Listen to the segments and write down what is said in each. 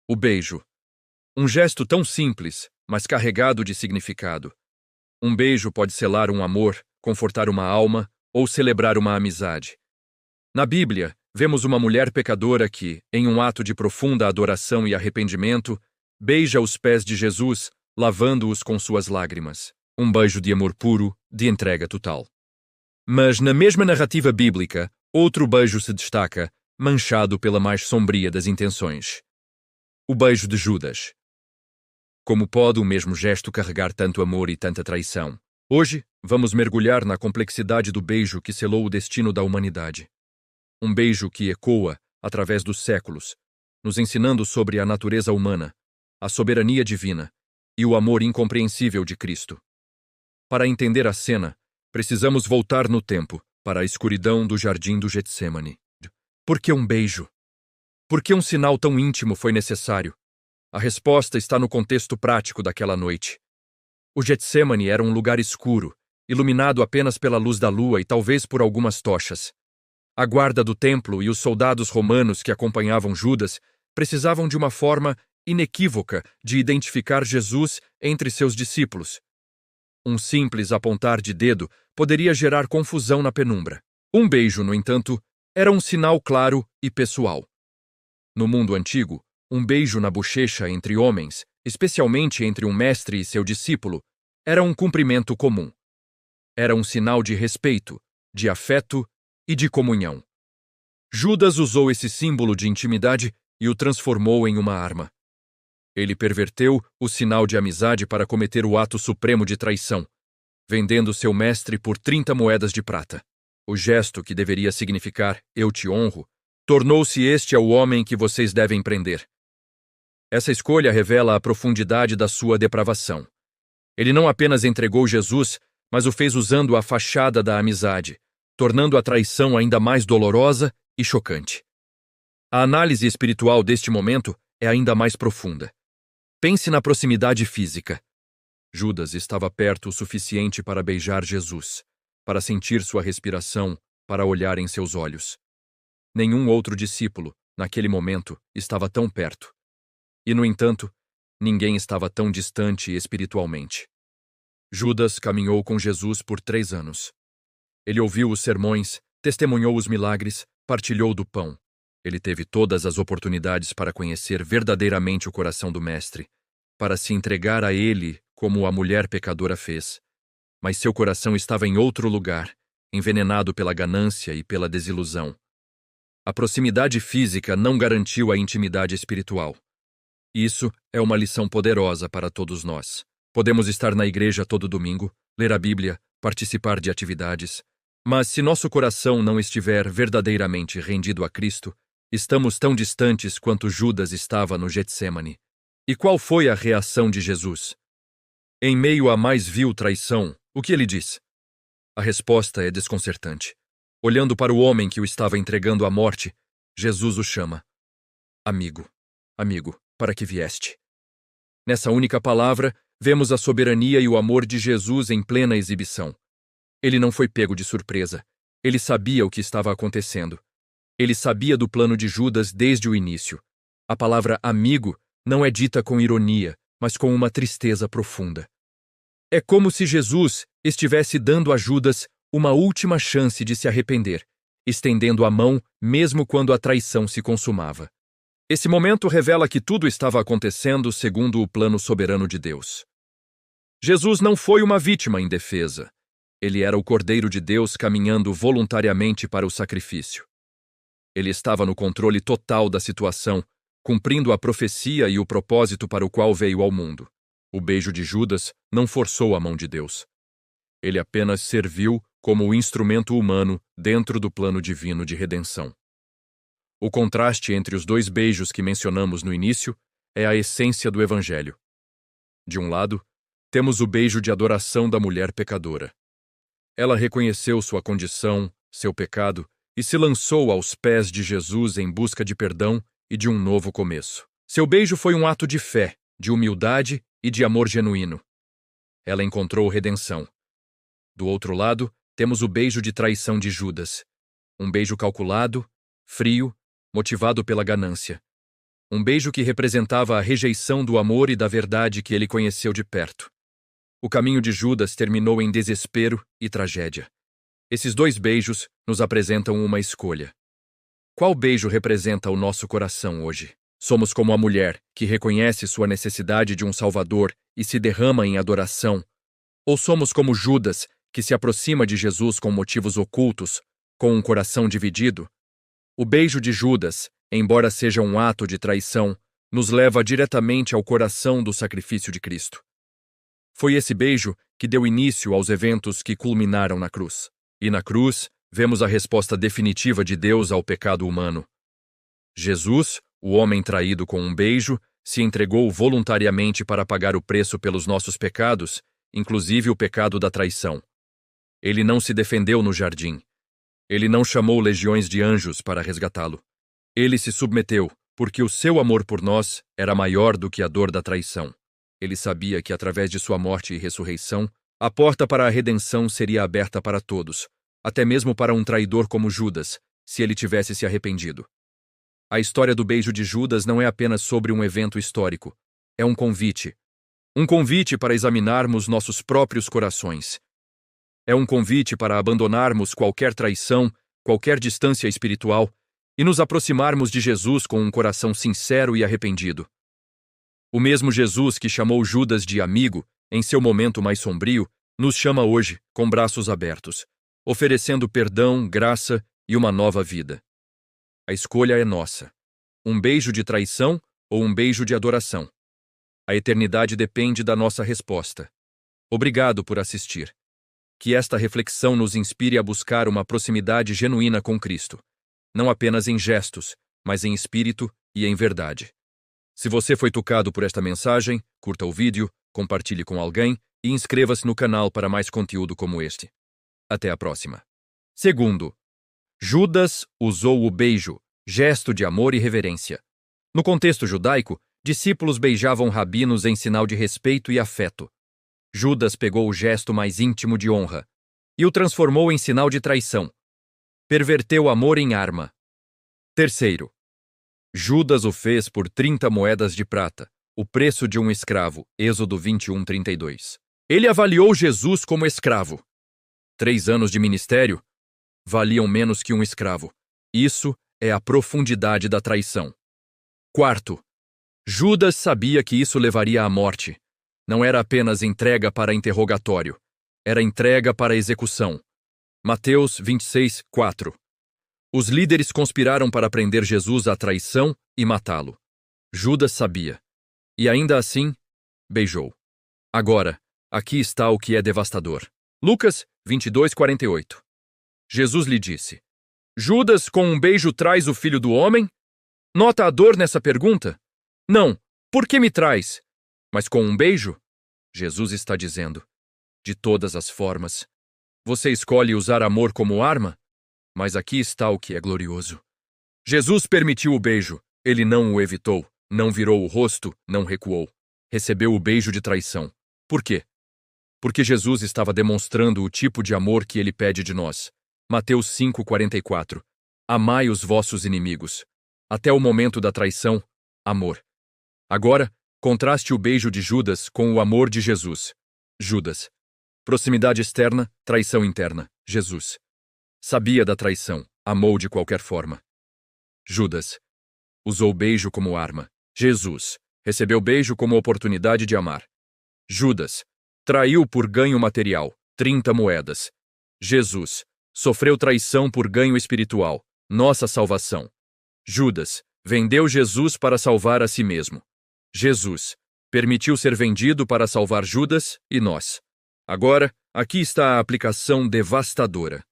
O beijo. Um gesto tão simples, mas carregado de significado. Um beijo pode selar um amor, confortar uma alma ou celebrar uma amizade. Na Bíblia, vemos uma mulher pecadora que, em um ato de profunda adoração e arrependimento, beija os pés de Jesus, lavando-os com suas lágrimas. Um beijo de amor puro, de entrega total. Mas na mesma narrativa bíblica, outro beijo se destaca, manchado pela mais sombria das intenções. O beijo de Judas. Como pode o mesmo gesto carregar tanto amor e tanta traição? Hoje, vamos mergulhar na complexidade do beijo que selou o destino da humanidade. Um beijo que ecoa, através dos séculos, nos ensinando sobre a natureza humana, a soberania divina e o amor incompreensível de Cristo. Para entender a cena, precisamos voltar no tempo, para a escuridão do jardim do Getsemane. Por que um beijo? Por que um sinal tão íntimo foi necessário? A resposta está no contexto prático daquela noite. O Getsemane era um lugar escuro, iluminado apenas pela luz da lua e talvez por algumas tochas. A guarda do templo e os soldados romanos que acompanhavam Judas precisavam de uma forma inequívoca de identificar Jesus entre seus discípulos. Um simples apontar de dedo poderia gerar confusão na penumbra. Um beijo, no entanto, era um sinal claro e pessoal. No mundo antigo, um beijo na bochecha entre homens, especialmente entre um mestre e seu discípulo, era um cumprimento comum. Era um sinal de respeito, de afeto e de comunhão. Judas usou esse símbolo de intimidade e o transformou em uma arma. Ele perverteu o sinal de amizade para cometer o ato supremo de traição, vendendo seu mestre por 30 moedas de prata. O gesto que deveria significar "eu te honro" tornou-se "este é o homem que vocês devem prender". Essa escolha revela a profundidade da sua depravação. Ele não apenas entregou Jesus, mas o fez usando a fachada da amizade, tornando a traição ainda mais dolorosa e chocante. A análise espiritual deste momento é ainda mais profunda. Pense na proximidade física. Judas estava perto o suficiente para beijar Jesus, para sentir sua respiração, para olhar em seus olhos. Nenhum outro discípulo, naquele momento, estava tão perto. E, no entanto, ninguém estava tão distante espiritualmente. Judas caminhou com Jesus por 3 anos. Ele ouviu os sermões, testemunhou os milagres, partilhou do pão. Ele teve todas as oportunidades para conhecer verdadeiramente o coração do Mestre, para se entregar a ele como a mulher pecadora fez. Mas seu coração estava em outro lugar, envenenado pela ganância e pela desilusão. A proximidade física não garantiu a intimidade espiritual. Isso é uma lição poderosa para todos nós. Podemos estar na igreja todo domingo, ler a Bíblia, participar de atividades, mas se nosso coração não estiver verdadeiramente rendido a Cristo, estamos tão distantes quanto Judas estava no Getsemane. E qual foi a reação de Jesus? Em meio à mais vil traição, o que ele diz? A resposta é desconcertante. Olhando para o homem que o estava entregando à morte, Jesus o chama: Amigo, amigo, para que vieste? Nessa única palavra, vemos a soberania e o amor de Jesus em plena exibição. Ele não foi pego de surpresa. Ele sabia o que estava acontecendo. Ele sabia do plano de Judas desde o início. A palavra amigo não é dita com ironia, mas com uma tristeza profunda. É como se Jesus estivesse dando a Judas uma última chance de se arrepender, estendendo a mão mesmo quando a traição se consumava. Esse momento revela que tudo estava acontecendo segundo o plano soberano de Deus. Jesus não foi uma vítima indefesa. Ele era o Cordeiro de Deus caminhando voluntariamente para o sacrifício. Ele estava no controle total da situação, cumprindo a profecia e o propósito para o qual veio ao mundo. O beijo de Judas não forçou a mão de Deus. Ele apenas serviu como o instrumento humano dentro do plano divino de redenção. O contraste entre os 2 beijos que mencionamos no início é a essência do Evangelho. De um lado, temos o beijo de adoração da mulher pecadora. Ela reconheceu sua condição, seu pecado, e se lançou aos pés de Jesus em busca de perdão e de um novo começo. Seu beijo foi um ato de fé, de humildade e de amor genuíno. Ela encontrou redenção. Do outro lado, temos o beijo de traição de Judas. Um beijo calculado, frio, motivado pela ganância. Um beijo que representava a rejeição do amor e da verdade que ele conheceu de perto. O caminho de Judas terminou em desespero e tragédia. Esses dois beijos nos apresentam uma escolha. Qual beijo representa o nosso coração hoje? Somos como a mulher que reconhece sua necessidade de um Salvador e se derrama em adoração? Ou somos como Judas, que se aproxima de Jesus com motivos ocultos, com um coração dividido? O beijo de Judas, embora seja um ato de traição, nos leva diretamente ao coração do sacrifício de Cristo. Foi esse beijo que deu início aos eventos que culminaram na cruz. E na cruz, vemos a resposta definitiva de Deus ao pecado humano. Jesus, o homem traído com um beijo, se entregou voluntariamente para pagar o preço pelos nossos pecados, inclusive o pecado da traição. Ele não se defendeu no jardim. Ele não chamou legiões de anjos para resgatá-lo. Ele se submeteu, porque o seu amor por nós era maior do que a dor da traição. Ele sabia que, através de sua morte e ressurreição, a porta para a redenção seria aberta para todos, até mesmo para um traidor como Judas, se ele tivesse se arrependido. A história do beijo de Judas não é apenas sobre um evento histórico. É um convite. Um convite para examinarmos nossos próprios corações. É um convite para abandonarmos qualquer traição, qualquer distância espiritual e nos aproximarmos de Jesus com um coração sincero e arrependido. O mesmo Jesus que chamou Judas de amigo, em seu momento mais sombrio, nos chama hoje com braços abertos, oferecendo perdão, graça e uma nova vida. A escolha é nossa. Um beijo de traição ou um beijo de adoração. A eternidade depende da nossa resposta. Obrigado por assistir. Que esta reflexão nos inspire a buscar uma proximidade genuína com Cristo, não apenas em gestos, mas em espírito e em verdade. Se você foi tocado por esta mensagem, curta o vídeo, compartilhe com alguém e inscreva-se no canal para mais conteúdo como este. Até a próxima. Segundo, Judas usou o beijo, gesto de amor e reverência. No contexto judaico, discípulos beijavam rabinos em sinal de respeito e afeto. Judas pegou o gesto mais íntimo de honra e o transformou em sinal de traição. Perverteu amor em arma. Terceiro, Judas o fez por 30 moedas de prata, o preço de um escravo, Êxodo 21:32. Ele avaliou Jesus como escravo. 3 anos de ministério valiam menos que um escravo. Isso é a profundidade da traição. Quarto, Judas sabia que isso levaria à morte. Não era apenas entrega para interrogatório, era entrega para execução. Mateus 26:4. Os líderes conspiraram para prender Jesus à traição e matá-lo. Judas sabia. E ainda assim, beijou. Agora, aqui está o que é devastador. Lucas 22:48. Jesus lhe disse: Judas, com um beijo traz o filho do homem? Nota a dor nessa pergunta? Não, por que me traz? Mas com um beijo? Jesus está dizendo: de todas as formas. Você escolhe usar amor como arma? Mas aqui está o que é glorioso. Jesus permitiu o beijo, ele não o evitou, não virou o rosto, não recuou. Recebeu o beijo de traição. Por quê? Porque Jesus estava demonstrando o tipo de amor que ele pede de nós. Mateus 5:44. Amai os vossos inimigos. Até o momento da traição, amor. Agora, contraste o beijo de Judas com o amor de Jesus. Judas. Proximidade externa, traição interna. Jesus. Sabia da traição, amou de qualquer forma. Judas. Usou o beijo como arma. Jesus. Recebeu beijo como oportunidade de amar. Judas. Traiu por ganho material, 30 moedas. Jesus. Sofreu traição por ganho espiritual, nossa salvação. Judas. Vendeu Jesus para salvar a si mesmo. Jesus. Permitiu ser vendido para salvar Judas e nós. Agora, aqui está a aplicação devastadora.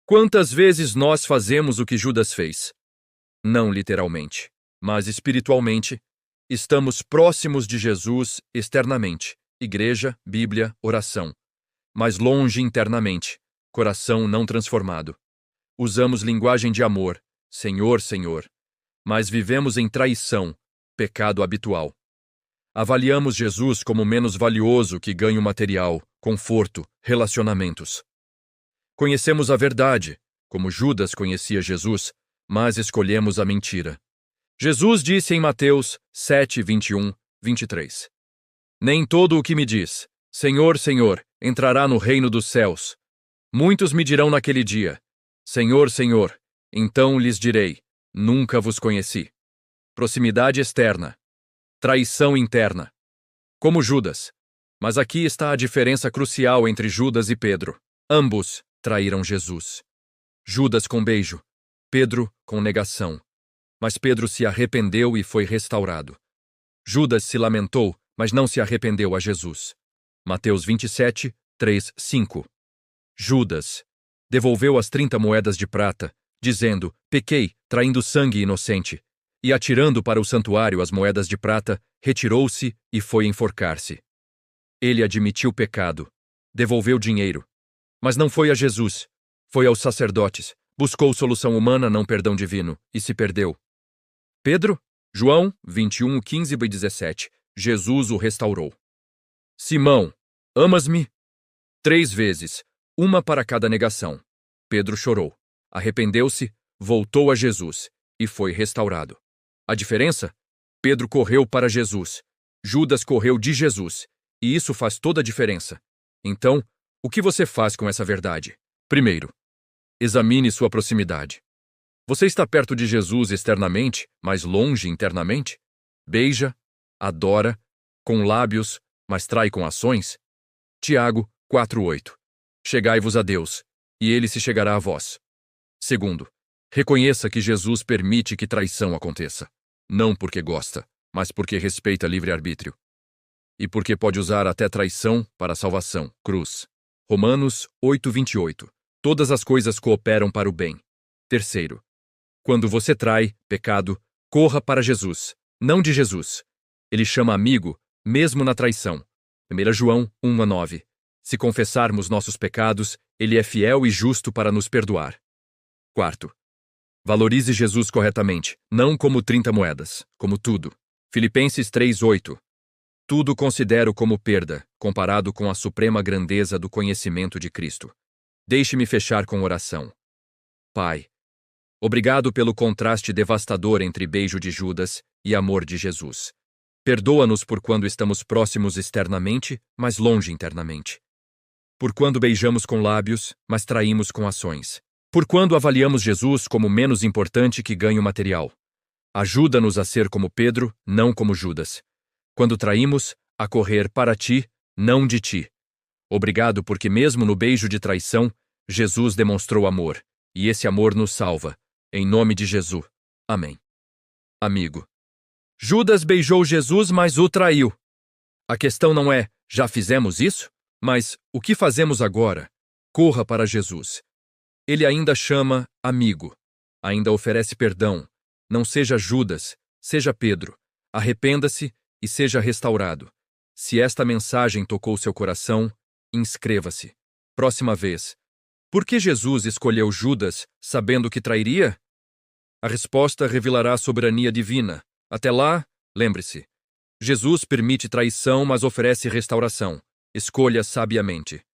Quantas vezes nós fazemos o que Judas fez? Não literalmente, mas espiritualmente. Estamos próximos de Jesus externamente, igreja, Bíblia, oração. Mas longe internamente, coração não transformado. Usamos linguagem de amor, Senhor, Senhor. Mas vivemos em traição, pecado habitual. Avaliamos Jesus como menos valioso que ganho material, conforto, relacionamentos. Conhecemos a verdade, como Judas conhecia Jesus, mas escolhemos a mentira. Jesus disse em Mateus 7, 21, 23. Nem todo o que me diz, Senhor, Senhor, entrará no reino dos céus. Muitos me dirão naquele dia, Senhor, Senhor, então lhes direi, nunca vos conheci. Proximidade externa. Traição interna. Como Judas. Mas aqui está a diferença crucial entre Judas e Pedro. Ambos traíram Jesus. Judas com beijo, Pedro com negação. Mas Pedro se arrependeu e foi restaurado. Judas se lamentou, mas não se arrependeu a Jesus. Mateus 27, 3, 5. Judas devolveu as 30 moedas de prata, dizendo, pequei, traindo sangue inocente. E atirando para o santuário as moedas de prata, retirou-se e foi enforcar-se. Ele admitiu pecado, devolveu dinheiro. Mas não foi a Jesus, foi aos sacerdotes, buscou solução humana, não perdão divino, e se perdeu. Pedro, João 21, 15 e 17, Jesus o restaurou. Simão, amas-me? 3 vezes, uma para cada negação. Pedro chorou, arrependeu-se, voltou a Jesus e foi restaurado. A diferença? Pedro correu para Jesus, Judas correu de Jesus, e isso faz toda a diferença. Então, o que você faz com essa verdade? Primeiro, examine sua proximidade. Você está perto de Jesus externamente, mas longe internamente? Beija, adora, com lábios, mas trai com ações? Tiago 4:8. Chegai-vos a Deus, e ele se chegará a vós. Segundo, reconheça que Jesus permite que traição aconteça. Não porque gosta, mas porque respeita livre-arbítrio. E porque pode usar até traição para a salvação. Cruz. Romanos 8:28. Todas as coisas cooperam para o bem. Terceiro, quando você trai, pecado, corra para Jesus, não de Jesus. Ele chama amigo, mesmo na traição. 1 João 1:9. Se confessarmos nossos pecados, ele é fiel e justo para nos perdoar. Quarto, valorize Jesus corretamente, não como 30 moedas, como tudo. Filipenses 3:8. Tudo considero como perda, comparado com a suprema grandeza do conhecimento de Cristo. Deixe-me fechar com oração. Pai, obrigado pelo contraste devastador entre beijo de Judas e amor de Jesus. Perdoa-nos por quando estamos próximos externamente, mas longe internamente. Por quando beijamos com lábios, mas traímos com ações. Por quando avaliamos Jesus como menos importante que ganho material. Ajuda-nos a ser como Pedro, não como Judas. Quando traímos, a correr para ti, não de ti. Obrigado porque mesmo no beijo de traição, Jesus demonstrou amor, e esse amor nos salva. Em nome de Jesus. Amém. Amigo. Judas beijou Jesus, mas o traiu. A questão não é, já fizemos isso? Mas, o que fazemos agora? Corra para Jesus. Ele ainda chama amigo. Ainda oferece perdão. Não seja Judas, seja Pedro. Arrependa-se e seja restaurado. Se esta mensagem tocou seu coração, inscreva-se. Próxima vez. Por que Jesus escolheu Judas, sabendo que trairia? A resposta revelará a soberania divina. Até lá, lembre-se. Jesus permite traição, mas oferece restauração. Escolha sabiamente.